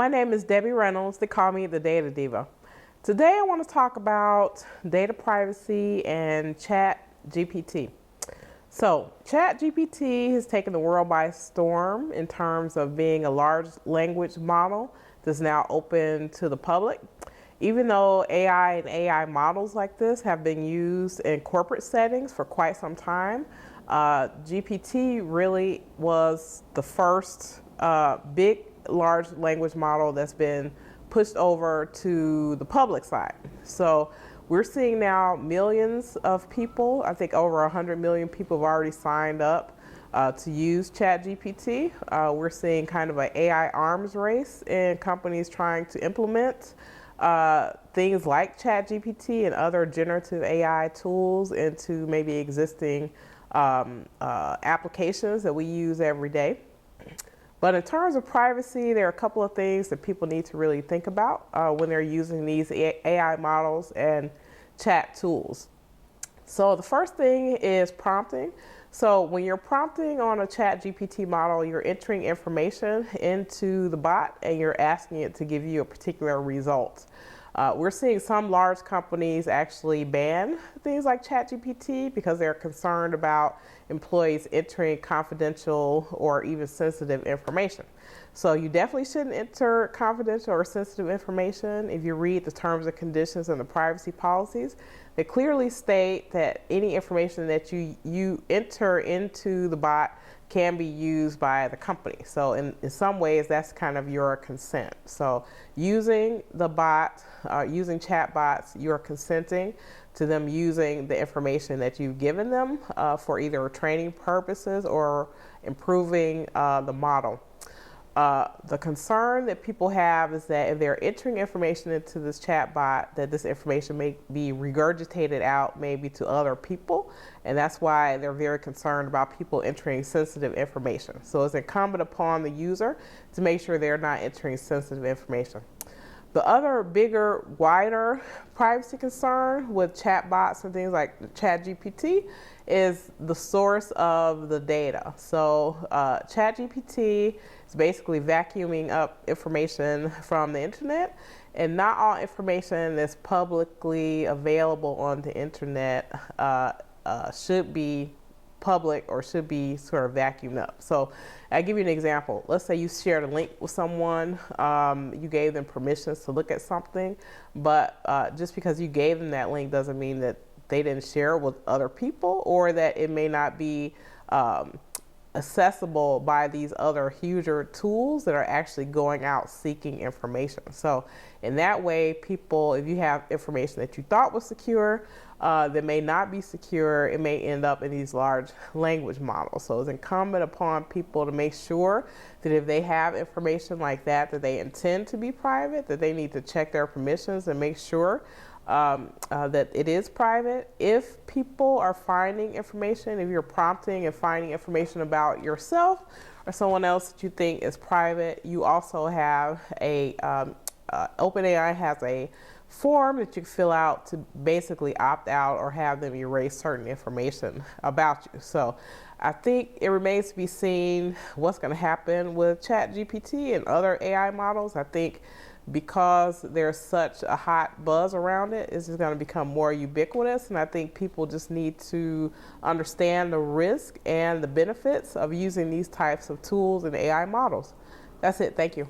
My name is Debbie Reynolds. They call me the Data Diva. Today I want to talk about data privacy and ChatGPT. So ChatGPT has taken the world by storm in terms of being a large language model that's now open to the public. Even though AI and AI models like this have been used in corporate settings for quite some time, GPT really was the first big large language model that's been pushed over to the public side. So we're seeing now millions of people, I think over 100 million people have already signed up to use ChatGPT. We're seeing kind of an AI arms race in companies trying to implement things like ChatGPT and other generative AI tools into maybe existing applications that we use every day. But in terms of privacy, there are a couple of things that people need to really think about when they're using these AI models and chat tools. So the first thing is prompting. So when you're prompting on a ChatGPT model, you're entering information into the bot and you're asking it to give you a particular result. We're seeing some large companies actually ban things like ChatGPT because they're concerned about employees entering confidential or even sensitive information. So you definitely shouldn't enter confidential or sensitive information. If you read the terms and conditions and the privacy policies, they clearly state that any information that you enter into the bot can be used by the company. So in some ways, that's kind of your consent. So using the bot, using chat bots, you're consenting to them using the information that you've given them for either training purposes or improving the model. The concern that people have is that if they're entering information into this chat bot, that this information may be regurgitated out maybe to other people, and that's why they're very concerned about people entering sensitive information. So it's incumbent upon the user to make sure they're not entering sensitive information. The other bigger, wider privacy concern with chatbots and things like ChatGPT is the source of the data. So ChatGPT is basically vacuuming up information from the internet, and not all information that's publicly available on the internet should be public or should be sort of vacuumed up. So I'll give you an example. Let's say you shared a link with someone, you gave them permissions to look at something, but just because you gave them that link doesn't mean that they didn't share it with other people, or that it may not be accessible by these other huger tools that are actually going out seeking information. So in that way, people, if you have information that you thought was secure, that may not be secure, it may end up in these large language models. So it's incumbent upon people to make sure that if they have information like that they intend to be private, that they need to check their permissions and make sure that it is private. If people are finding information, if you're prompting and finding information about yourself or someone else that you think is private, you also have a, OpenAI has a form that you fill out to basically opt out or have them erase certain information about you. So I think it remains to be seen what's going to happen with ChatGPT and other AI models. I think because there's such a hot buzz around it, it's just going to become more ubiquitous, and I think people just need to understand the risk and the benefits of using these types of tools and AI models. That's it. Thank you.